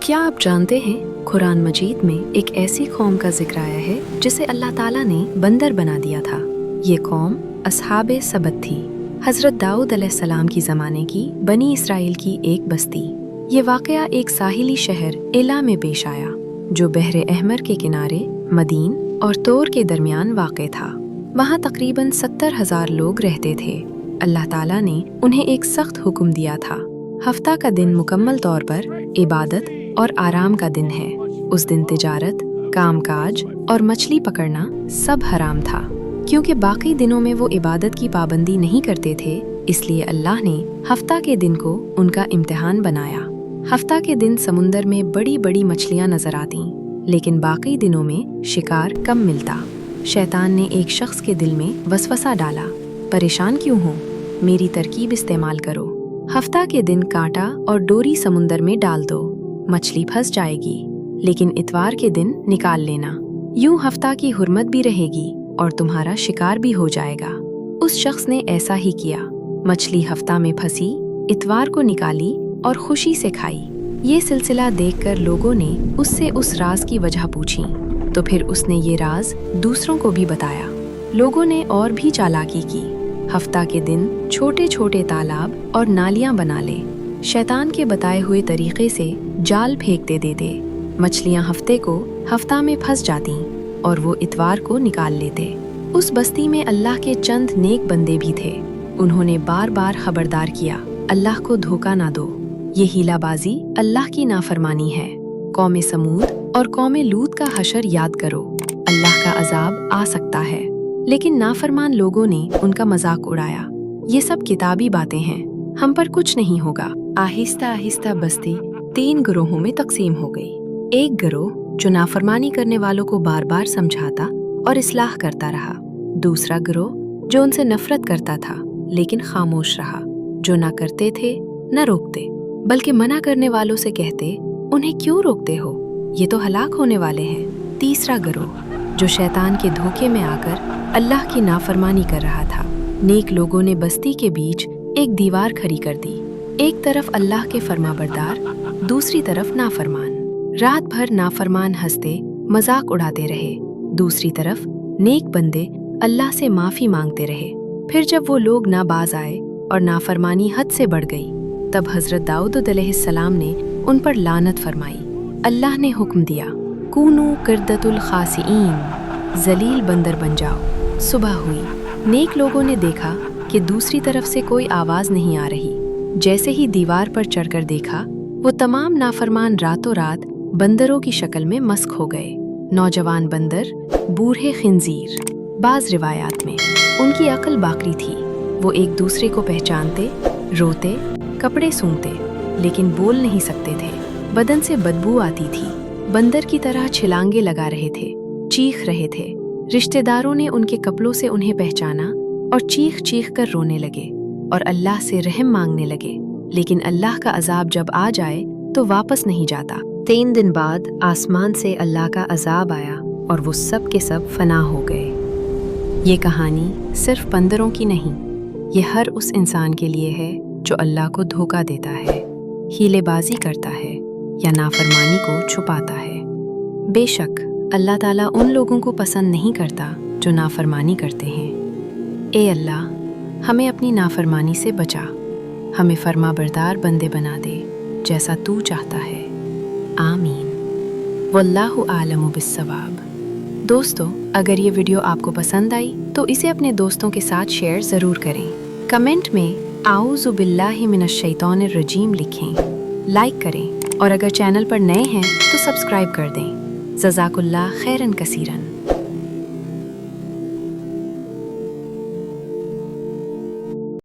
क्या आप जानते हैं कुरान मजीद में एक ऐसी कौम का जिक्र आया है जिसे अल्लाह ताला ने बंदर बना दिया था। ये कौम असहाबे सबत थी, हजरत दाऊद अलैहिस्सलाम की ज़माने की बनी इसराइल की एक बस्ती। ये वाक़या एक साहिली शहर एला में पेश आया जो बहरे अहमर के किनारे मदीन और तोर के दरमियान वाक़ था। वहाँ तकरीबन 70,000 लोग रहते थे। अल्लाह ताला ने उन्हें एक सख्त हुक्म दिया था। हफ्ता का दिन मुकम्मल तौर पर इबादत और आराम का दिन है। उस दिन तिजारत, कामकाज और मछली पकड़ना सब हराम था। क्योंकि बाकी दिनों में वो इबादत की पाबंदी नहीं करते थे, इसलिए अल्लाह ने हफ्ता के दिन को उनका इम्तिहान बनाया। हफ्ता के दिन समुंदर में बड़ी बड़ी मछलियाँ नजर आती, लेकिन बाकी दिनों में शिकार कम मिलता। शैतान ने एक शख्स के दिल में वसवसा डाला, परेशान क्यों हो, मेरी तरकीब इस्तेमाल करो। हफ्ता के दिन कांटा और डोरी समुंदर में डाल दो, मछली फंस जाएगी, लेकिन इतवार के दिन निकाल लेना। यूं हफ्ता की हुर्मत भी रहेगी और तुम्हारा शिकार भी हो जाएगा। उस शख्स ने ऐसा ही किया। मछली हफ्ता में फंसी, इतवार को निकाली और खुशी से खाई। ये सिलसिला देखकर लोगों ने उससे उस राज की वजह पूछी, तो फिर उसने ये राज दूसरों को भी बताया। लोगों ने और भी चालाकी की। हफ्ता के दिन छोटे छोटे तालाब और नालियां बना ले। शैतान के बताए हुए तरीके से जाल फेंकते देते। मछलियां हफ्ता में फंस जाती और वो इतवार को निकाल लेते। उस बस्ती में अल्लाह के चंद नेक बंदे भी थे। उन्होंने बार बार खबरदार किया, अल्लाह को धोखा ना दो, ये हीलाबाजी अल्लाह की नाफरमानी है। कौमे समूद और कौमे लूत का हशर याद करो, अल्लाह का अजाब आ सकता है। लेकिन नाफरमान लोगों ने उनका मजाक उड़ाया, ये सब किताबी बातें हैं, हम पर कुछ नहीं होगा। आहिस्ता आहिस्ता बस्ती 3 गिरोहों में तकसीम हो गई। एक गिरोह जो नाफरमानी करने वालों को बार बार समझाता और इस्लाह करता रहा। दूसरा गिरोह जो उनसे नफरत करता था लेकिन खामोश रहा, जो ना करते थे न रोकते, बल्कि मना करने वालों से कहते, उन्हें क्यों रोकते हो, ये तो हलाक होने वाले हैं। तीसरा गिरोह जो शैतान के धोखे में आकर अल्लाह की नाफरमानी कर रहा था। नेक लोगों ने बस्ती के बीच एक दीवार खड़ी कर दी। एक तरफ अल्लाह के फरमाबरदार, दूसरी तरफ नाफरमान। रात भर नाफरमान हंसते मजाक उड़ाते रहे, दूसरी तरफ नेक बंदे अल्लाह से माफी मांगते रहे। फिर जब वो लोग नाबाज आए और नाफरमानी हद से बढ़ गई, तब हजरत दाऊद अलैहिस्सलाम ने उन पर लानत फरमाई। अल्लाह ने हुक्म दिया, कूनू किरदतुल खासिईन, जलील बंदर बन जाओ। सुबह हुई, नेक लोगों ने देखा कि दूसरी तरफ से कोई आवाज नहीं आ रही। जैसे ही दीवार पर चढ़कर देखा, वो तमाम नाफरमान रातों रात बंदरों की शक्ल में मस्क हो गए। नौजवान बंदर, बूढ़े खिंजीर। बाज रिवायात में उनकी अक्ल बाकरी थी। वो एक दूसरे को पहचानते, रोते, कपड़े सूंघते, लेकिन बोल नहीं सकते थे। बदन से बदबू आती थी। बंदर की तरह छिलांगे लगा रहे थे, चीख रहे थे। रिश्तेदारों ने उनके कपड़ों से उन्हें पहचाना और चीख चीख कर रोने लगे और अल्लाह से रहम मांगने लगे। लेकिन अल्लाह का अजाब जब आ जाए तो वापस नहीं जाता। 3 दिन बाद आसमान से अल्लाह का अजाब आया और वो सब के सब फना हो गए। ये कहानी सिर्फ बंदरों की नहीं, ये हर उस इंसान के लिए है जो अल्लाह को धोखा देता है, हीलेबाजी करता है या नाफरमानी को छुपाता है। बेशक अल्लाह ताला उन लोगों को पसंद नहीं करता जो नाफरमानी करते हैं। ए अल्लाह, हमें अपनी नाफरमानी से बचा, हमें फरमाबरदार बंदे बना दे जैसा तू चाहता है। आमीन। वल्लाहु आलमु बिस्सवाब। दोस्तों, अगर ये वीडियो आपको पसंद आई तो इसे अपने दोस्तों के साथ शेयर ज़रूर करें। कमेंट में आऊज़ु बिल्लाहि मिनश शैतानिर रजीम लिखें, लाइक करें और अगर चैनल पर नए हैं तो सब्सक्राइब कर दें। जज़ाकुल्लाह खैरन कसीरन।